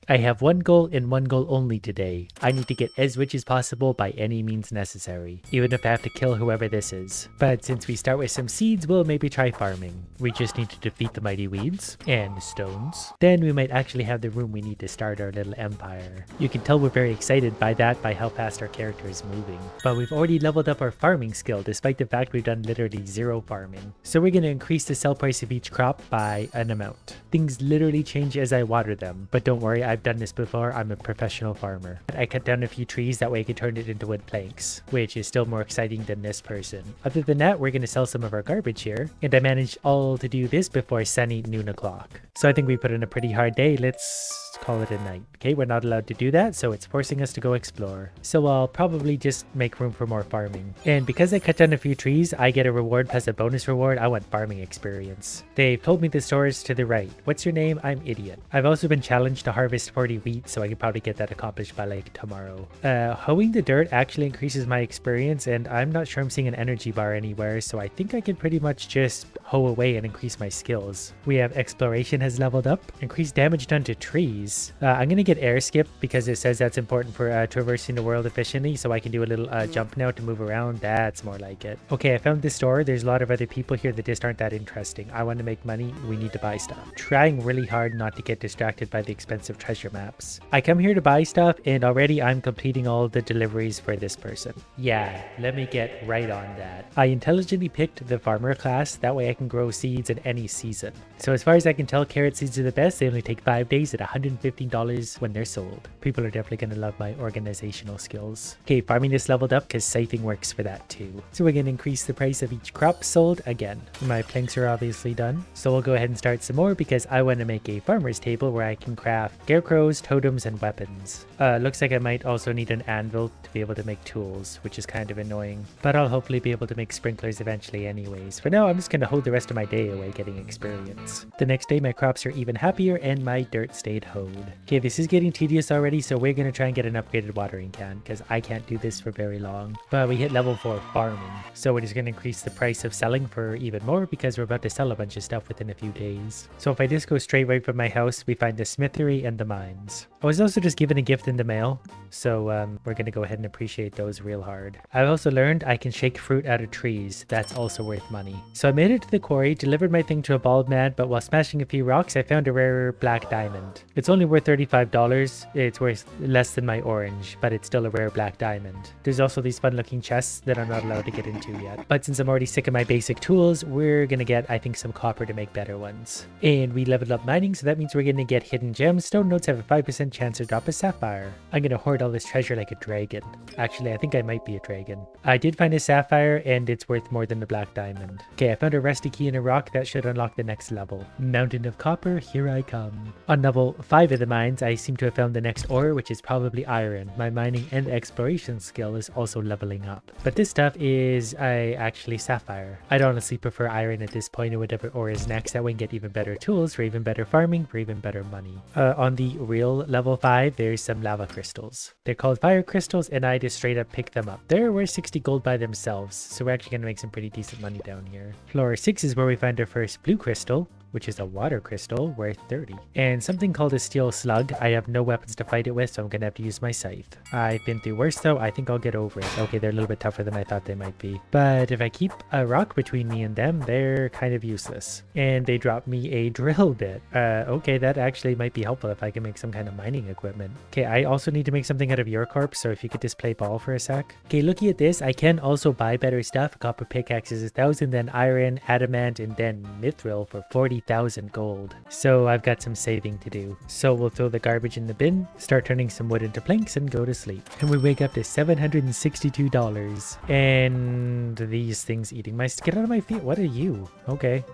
I have one goal and one goal only today. I need to get as rich as possible by any means necessary, even if I have to kill whoever this is. But since we start with some seeds, we'll maybe try farming. We just need to defeat the mighty weeds and stones. Then we might actually have the room we need to start our little empire. You can tell we're very excited by that by how fast our character is moving. But we've already leveled up our farming skill despite the fact we've done literally zero farming. So we're going to increase the sell price of each crop by an amount. Things literally change as I water them, but don't worry, I've done this before. I'm a professional farmer. I cut down a few trees, that way I can turn it into wood planks, which is still more exciting than this person. Other than that, we're going to sell some of our garbage here, and I managed all to do this before sunny noon o'clock. So I think we put in a pretty hard day. Let's call it a night. Okay, we're not allowed to do that, so it's forcing us to go explore. So I'll probably just make room for more farming. And because I cut down a few trees, I get a reward plus a bonus reward. I want farming experience. They've told me the store is to the right. What's your name? I'm Idiot. I've also been challenged to harvest 40 wheat, so I could probably get that accomplished by like tomorrow. Hoeing the dirt actually increases my experience, and I'm not sure I'm seeing an energy bar anywhere, so I think I can pretty much just hoe away and increase my skills. We have exploration has leveled up, increased damage done to trees. I'm gonna get air skip because it says that's important for traversing the world efficiently, so I can do a little jump now to move around. That's more like it. Okay, I found this store. There's a lot of other people here that just aren't that interesting. I want to make money. We need to buy stuff. Trying really hard not to get distracted by the expensive treasure maps. I come here to buy stuff, and already I'm completing all the deliveries for this person. Yeah, let me get right on that. I intelligently picked the farmer class, that way I can grow seeds in any season. So as far as I can tell, carrot seeds are the best. They only take 5 days at $115 when they're sold. People are definitely going to love my organizational skills. Okay, farming is leveled up because scything works for that too. So we're going to increase the price of each crop sold again. My planks are obviously done, so we'll go ahead and start some more because I want to make a farmer's table where I can craft scarecrows, totems, and weapons. Looks like I might also need an anvil to be able to make tools, which is kind of annoying, but I'll hopefully be able to make sprinklers eventually anyways. For now, I'm just going to hold the rest of my day away getting experience. The next day, my crops are even happier and my dirt stayed hoed. Okay, this is getting tedious already, so we're going to try and get an upgraded watering can because I can't do this for very long. But we hit level 4 farming, so we're just going to increase the price of selling for even more because we're about to sell a bunch of stuff within a few days. So if I just go straight right from my house, we find the smithery and the mines. I was also just given a gift in the mail, so we're going to go ahead and appreciate those real hard. I've also learned I can shake fruit out of trees. That's also worth money. So I made it to the quarry, delivered my thing to a bald man, but while smashing a few rocks, I found a rare black diamond. It's only worth $35. It's worth less than my orange, but it's still a rare black diamond. There's also these fun looking chests that I'm not allowed to get into yet. But since I'm already sick of my basic tools, we're going to get, I think, some copper to make better ones. And we leveled up mining, so that means we're going to get hidden gems. Stone nodes have a 5% chance to drop a sapphire. I'm going to hoard all this treasure like a dragon. Actually, I think I might be a dragon. I did find a sapphire, and it's worth more than the black diamond. Okay, I found a rusty key in a rock that should unlock the next level. Mountain of copper, here I come. On level 5 of the mines, I seem to have found the next ore, which is probably iron. My mining and exploration skill is also leveling up. But this stuff is actually sapphire. I'd honestly prefer iron at this point, and whatever ore is next, that way we can get even better tools for even better farming, for even better money. On the real level 5, there's some lava crystals. They're called fire crystals, and I just straight up picked them up. They're worth 60 gold by themselves, so we're actually going to make some pretty decent money down here. Floor 6 is where we find our first blue crystal, which is a water crystal worth 30. And something called a steel slug. I have no weapons to fight it with, so I'm gonna have to use my scythe. I've been through worse though. I think I'll get over it. Okay, they're a little bit tougher than I thought they might be. But if I keep a rock between me and them, they're kind of useless. And they drop me a drill bit. Okay, that actually might be helpful if I can make some kind of mining equipment. Okay, I also need to make something out of your corpse, so if you could just play ball for a sec. Okay, looking at this, I can also buy better stuff. Copper pickaxe is 1,000, then iron, adamant, and then mithril for 40,000 gold. So I've got some saving to do. So we'll throw the garbage in the bin, start turning some wood into planks, and go to sleep. And we wake up to $762. And these things eating my... Get out of my feet. What are you? Okay.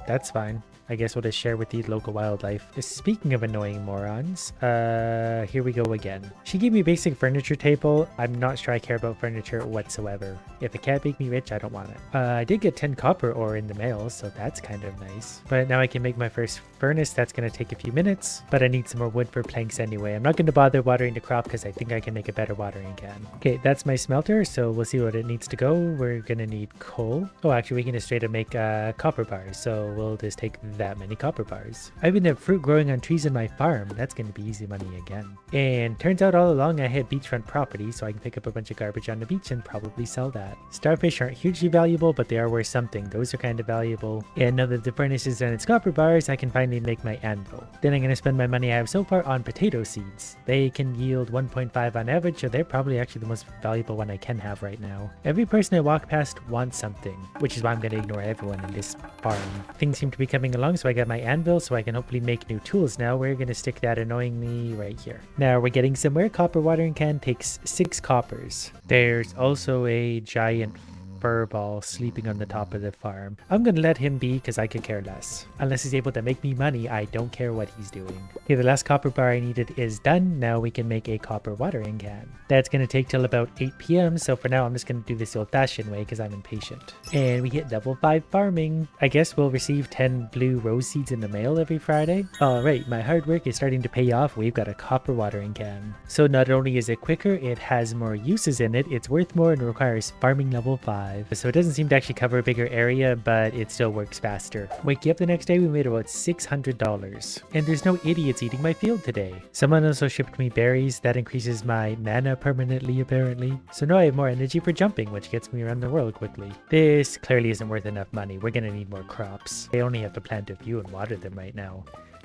That's fine. I guess we'll just share with the local wildlife. Speaking of annoying morons, here we go again. She gave me a basic furniture table. I'm not sure I care about furniture whatsoever. If it can't make me rich, I don't want it. I did get 10 copper ore in the mail, so that's kind of nice. But now I can make my first furnace. That's going to take a few minutes, but I need some more wood for planks anyway. I'm not going to bother watering the crop because I think I can make a better watering can. Okay, that's my smelter, so we'll see what it needs to go. We're going to need coal. Oh, actually, we can just straight up make copper bars, so we'll just take that many copper bars. I even have fruit growing on trees in my farm. That's going to be easy money again. And turns out all along I had beachfront property, so I can pick up a bunch of garbage on the beach and probably sell that. Starfish aren't hugely valuable, but they are worth something. Those are kind of valuable. And now that the furnace is done its copper bars, I can finally make my anvil. Then I'm going to spend my money I have so far on potato seeds. They can yield 1.5 on average, so they're probably actually the most valuable one I can have right now. Every person I walk past wants something, which is why I'm going to ignore everyone in this farm. Things seem to be coming along, so I got my anvil, so I can hopefully make new tools now. We're going to stick that annoyingly right here. Now we're getting somewhere. Copper watering can takes 6 coppers. There's also a giant furball sleeping on the top of the farm. I'm gonna let him be because I could care less. Unless he's able to make me money, I don't care what he's doing. Okay, the last copper bar I needed is done. Now we can make a copper watering can. That's gonna take till about 8 p.m. So for now, I'm just gonna do this the old-fashioned way because I'm impatient. And we hit level 5 farming. I guess we'll receive 10 blue rose seeds in the mail every Friday. Alright, my hard work is starting to pay off. We've got a copper watering can. So not only is it quicker, it has more uses in it, it's worth more and requires farming level 5. So it doesn't seem to actually cover a bigger area, but it still works faster. Wake you up the next day, we made about $600. And there's no idiots eating my field today. Someone also shipped me berries. That increases my mana permanently, apparently. So now I have more energy for jumping, which gets me around the world quickly. This clearly isn't worth enough money. We're gonna need more crops. I only have to plant a few and water them right now.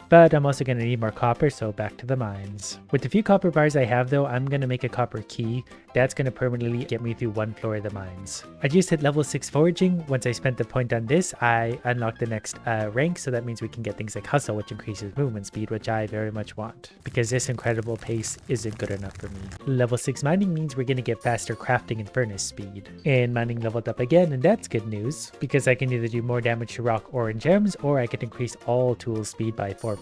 But I'm also going to need more copper, so back to the mines. With the few copper bars I have though, I'm going to make a copper key. That's going to permanently get me through one floor of the mines. I just hit level 6 foraging. Once I spent the point on this, I unlocked the next rank, so that means we can get things like hustle, which increases movement speed, which I very much want. Because this incredible pace isn't good enough for me. Level 6 mining means we're going to get faster crafting and furnace speed. And mining leveled up again, and that's good news. Because I can either do more damage to rock or in gems, or I can increase all tool speed by 4%.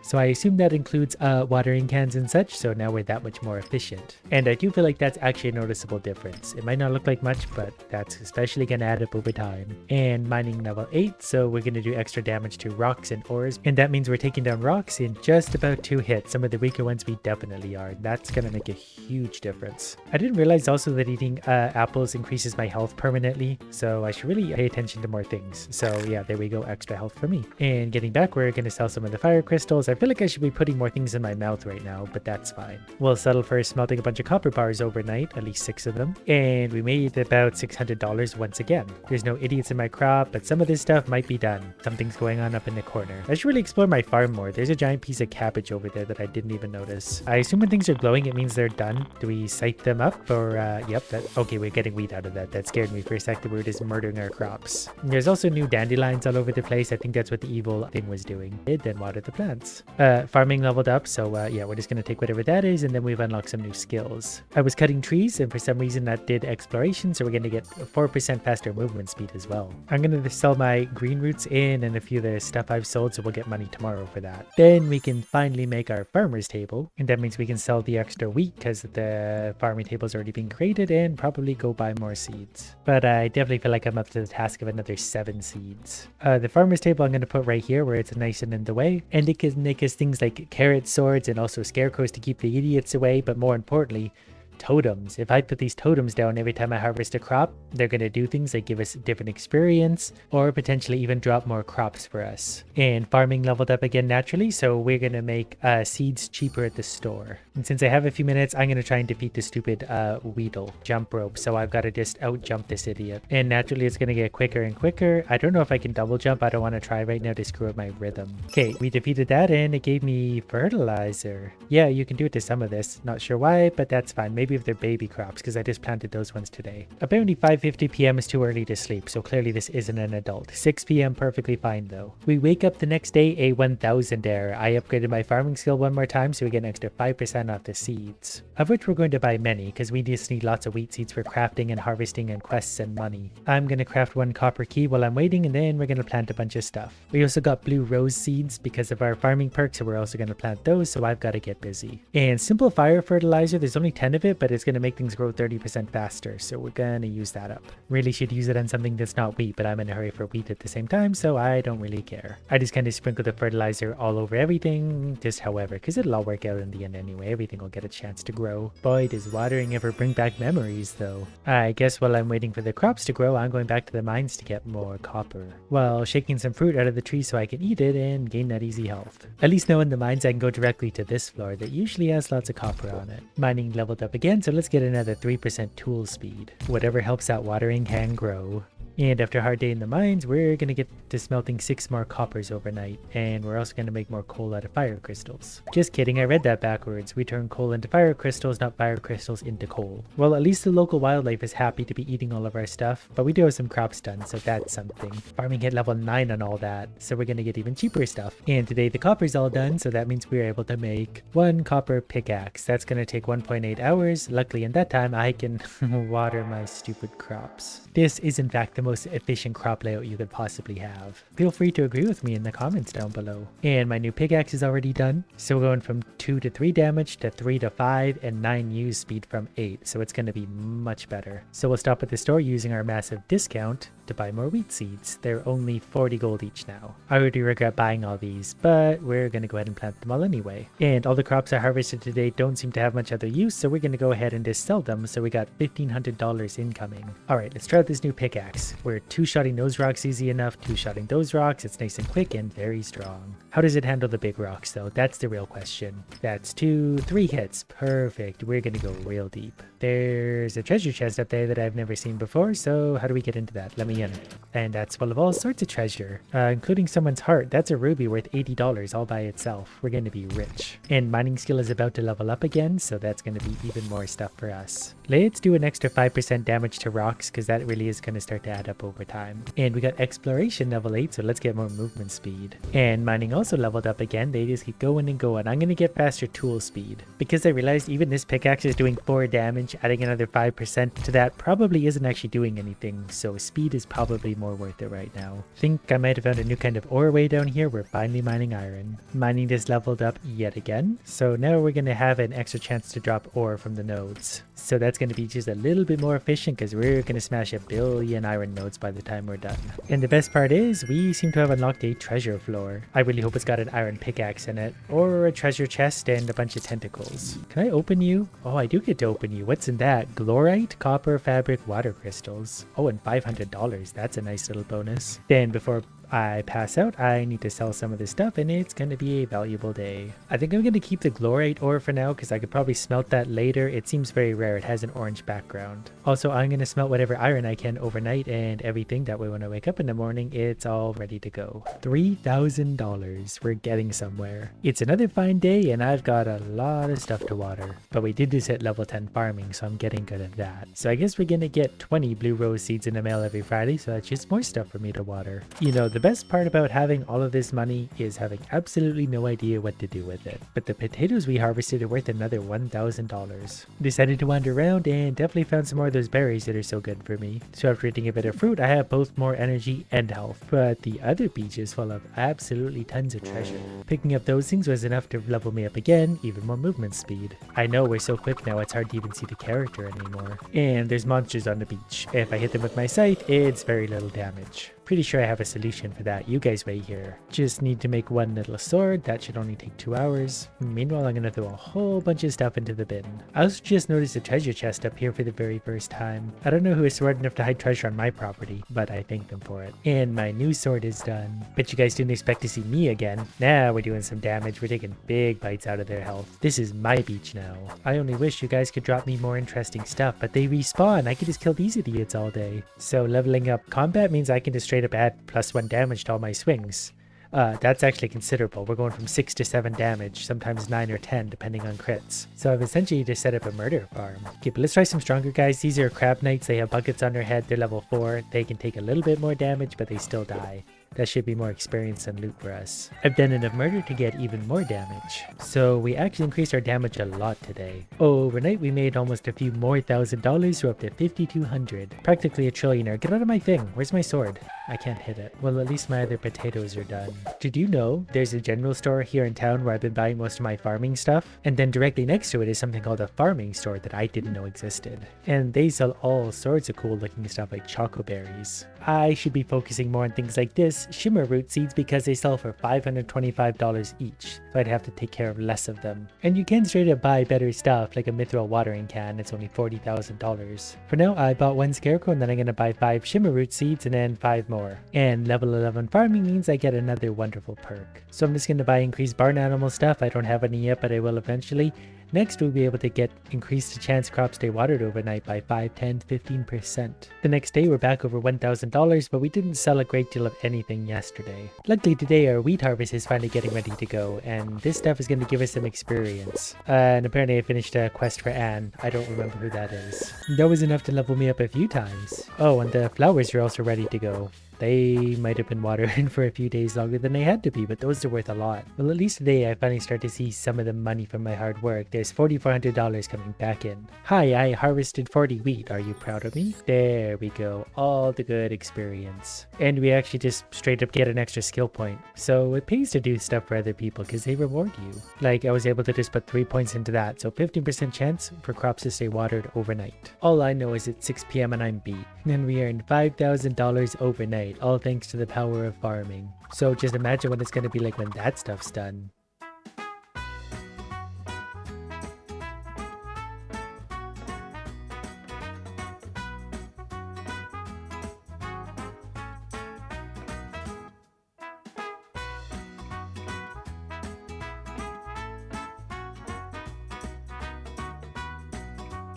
So I assume that includes watering cans and such, so now we're that much more efficient. And I do feel like that's actually a noticeable difference. It might not look like much, but that's especially going to add up over time. And mining level 8, so we're going to do extra damage to rocks and ores, and that means we're taking down rocks in just about 2 hits. Some of the weaker ones we definitely are. That's going to make a huge difference. I didn't realize also that eating apples increases my health permanently, so I should really pay attention to more things. So yeah, there we go, extra health for me. And getting back, we're going to sell some of the fire crystals. I feel like I should be putting more things in my mouth right now, but that's fine. We'll settle for smelting a bunch of copper bars overnight, at least 6 of them. And we made about $600 once again. There's no idiots in my crop, but some of this stuff might be done. Something's going on up in the corner. I should really explore my farm more. There's a giant piece of cabbage over there that I didn't even notice. I assume when things are glowing, it means they're done. Do we sight them up? Or, yep, okay, we're getting wheat out of that. That scared me for a sec that we were just murdering our crops. And there's also new dandelions all over the place. I think that's what the evil thing was doing. It then watered the plants. Farming leveled up, so yeah, we're just going to take whatever that is, and then we've unlocked some new skills. I was cutting trees, and for some reason that did exploration, so we're going to get 4% faster movement speed as well. I'm going to sell my green roots in and a few of the stuff I've sold, so we'll get money tomorrow for that. Then we can finally make our farmer's table, and that means we can sell the extra wheat because the farming table's already been created, and probably go buy more seeds. But I definitely feel like I'm up to the task of another 7 seeds. The farmer's table I'm going to put right here where it's nice and in the way, and it can make us things like carrot swords and also scarecrows to keep the idiots away, but more importantly, totems. If I put these totems down every time I harvest a crop, they're going to do things like give us different experience or potentially even drop more crops for us. And farming leveled up again naturally, so we're going to make seeds cheaper at the store. And since I have a few minutes, I'm going to try and defeat the stupid Weedle jump rope, so I've got to just out jump this idiot. And naturally it's going to get quicker and quicker. I don't know if I can double jump. I don't want to try right now to screw up my rhythm. Okay, we defeated that and it gave me fertilizer. Yeah, you can do it to some of this. Not sure why, but that's fine. Maybe if they're baby crops, because I just planted those ones today. Apparently 5:50 p.m. is too early to sleep, so clearly this isn't an adult. 6 p.m. perfectly fine though. We wake up the next day a 1000 error. I upgraded my farming skill one more time, so we get an extra 5% off the seeds. Of which we're going to buy many, because we just need lots of wheat seeds for crafting and harvesting and quests and money. I'm going to craft 1 copper key while I'm waiting, and then we're going to plant a bunch of stuff. We also got blue rose seeds because of our farming perks, so we're also going to plant those, so I've got to get busy. And simple fire fertilizer, there's only 10 of it, it, but it's going to make things grow 30% faster. So we're going to use that up. Really should use it on something that's not wheat, but I'm in a hurry for wheat at the same time, so I don't really care. I just kind of sprinkle the fertilizer all over everything, just however, because it'll all work out in the end anyway. Everything will get a chance to grow. Boy, does watering ever bring back memories, though. I guess while I'm waiting for the crops to grow, I'm going back to the mines to get more copper, while shaking some fruit out of the tree so I can eat it and gain that easy health. At least knowing the mines, I can go directly to this floor that usually has lots of copper on it. Mining leveled up again, so let's get another 3% tool speed. Whatever helps out watering can grow. And after a hard day in the mines, we're going to get to smelting 6 more coppers overnight, and we're also going to make more coal out of fire crystals. Just kidding, I read that backwards. We turn coal into fire crystals, not fire crystals into coal. Well, at least the local wildlife is happy to be eating all of our stuff, but we do have some crops done, so that's something. Farming hit level 9 on all that, so we're going to get even cheaper stuff. And today the copper's all done, so that means we're able to make 1 copper pickaxe. That's going to take 1.8 hours. Luckily in that time, I can water my stupid crops. This is in fact the most efficient crop layout you could possibly have. Feel free to agree with me in the comments down below. And my new pickaxe is already done, so we're going from 2 to 3 damage to 3 to 5 and 9 use speed from 8, so it's going to be much better. So we'll stop at the store using our massive discount to buy more wheat seeds. They're only 40 gold each now. I already regret buying all these, but we're going to go ahead and plant them all anyway. And all the crops I harvested today don't seem to have much other use, so we're going to go ahead and just sell them, so we got $1,500 incoming. Alright, let's try out this new pickaxe. We're 2-shotting those rocks easy enough, 2-shotting those rocks, it's nice and quick and very strong. How does it handle the big rocks though? That's the real question. That's 2, 3 hits. Perfect. We're gonna go real deep. There's a treasure chest up there that I've never seen before, so how do we get into that? Let me in. And that's full of all sorts of treasure, including someone's heart. That's a ruby worth $80 all by itself. We're gonna be rich. And mining skill is about to level up again, so that's gonna be even more stuff for us. Let's do an extra 5% damage to rocks, because that really is gonna start to add up over time. And we got exploration level 8, so let's get more movement speed. And mining also leveled up again. They just keep going and going. I'm gonna get faster tool speed, because I realized even this pickaxe is doing 4 damage. Adding another 5% to that probably isn't actually doing anything, so speed is probably more worth it right now. Think I might have found a new kind of ore way down here. We're finally mining iron. Mining just leveled up yet again, so now we're gonna have an extra chance to drop ore from the nodes. So that's going to be just a little bit more efficient, because we're going to smash 1 billion iron nodes by the time we're done. And the best part is, we seem to have unlocked a treasure floor. I really hope it's got an iron pickaxe in it, or a treasure chest and a bunch of tentacles. Can I open you? Oh, I do get to open you. What's in that? Glorite, copper, fabric, water crystals. Oh, and $500. That's a nice little bonus. Then before I pass out, I need to sell some of this stuff, and it's going to be a valuable day. I think I'm going to keep the glorite ore for now, because I could probably smelt that later. It seems very rare. It has an orange background. Also, I'm going to smelt whatever iron I can overnight and everything. That way when I wake up in the morning, it's all ready to go. $3,000. We're getting somewhere. It's another fine day, and I've got a lot of stuff to water. But we did just hit level 10 farming, so I'm getting good at that. So I guess we're going to get 20 blue rose seeds in the mail every Friday, so that's just more stuff for me to water. You know, the best part about having all of this money is having absolutely no idea what to do with it. But the potatoes we harvested are worth another $1,000. Decided to wander around and definitely found some more of those berries that are so good for me. So after eating a bit of fruit, I have both more energy and health. But the other beach is full of absolutely tons of treasure. Picking up those things was enough to level me up again, even more movement speed. I know we're so quick now it's hard to even see the character anymore. And there's monsters on the beach. If I hit them with my scythe, it's very little damage. Pretty sure I have a solution for that. You guys wait here. Just need to make 1 little sword. That should only take 2 hours. Meanwhile, I'm going to throw a whole bunch of stuff into the bin. I also just noticed a treasure chest up here for the very first time. I don't know who is smart enough to hide treasure on my property, but I thank them for it. And my new sword is done. Bet you guys didn't expect to see me again. Now we're doing some damage. We're taking big bites out of their health. This is my beach now. I only wish you guys could drop me more interesting stuff, but they respawn. I could just kill these idiots all day. So leveling up combat means I can just straight up add +1 damage to all my swings. That's actually considerable. We're going from 6 to 7 damage, sometimes 9 or 10 depending on crits. So I've essentially just set up a murder farm. Okay, but let's try some stronger guys. These are crab knights. They have buckets on their head. They're level 4. They can take a little bit more damage, but they still die. That should be more experience and loot for us. I've done enough murder to get even more damage. So we actually increased our damage a lot today. Overnight we made almost a few more $1,000, so up to 5,200. Practically a trillionaire. Get out of my thing. Where's my sword? I can't hit it. Well, at least my other potatoes are done. Did you know there's a general store here in town where I've been buying most of my farming stuff? And then directly next to it is something called a farming store that I didn't know existed. And they sell all sorts of cool looking stuff like choco berries. I should be focusing more on things like this, shimmer root seeds, because they sell for $525 each, so I'd have to take care of less of them. And you can straight up buy better stuff like a mithril watering can, it's only $40,000. For now I bought 1 scarecrow and then I'm gonna buy 5 shimmer root seeds and then 5 more. And level 11 farming means I get another wonderful perk. So I'm just gonna buy increased barn animal stuff. I don't have any yet, but I will eventually. Next, we'll be able to get increased the chance crops stay watered overnight by 5, 10, 15%. The next day, we're back over $1,000, but we didn't sell a great deal of anything yesterday. Luckily today, our wheat harvest is finally getting ready to go, and this stuff is going to give us some experience. And apparently I finished a quest for Anne. I don't remember who that is. That was enough to level me up a few times. Oh, and the flowers are also ready to go. They might have been watered for a few days longer than they had to be, but those are worth a lot. Well, at least today I finally start to see some of the money from my hard work. There's $4,400 coming back in. Hi, I harvested 40 wheat. Are you proud of me? There we go. All the good experience. And we actually just straight up get an extra skill point. So it pays to do stuff for other people because they reward you. Like I was able to just put 3 points into that. So 15% chance for crops to stay watered overnight. All I know is it's 6 p.m. and I'm beat. And we earned $5,000 overnight. All thanks to the power of farming. So just imagine what it's going to be like when that stuff's done.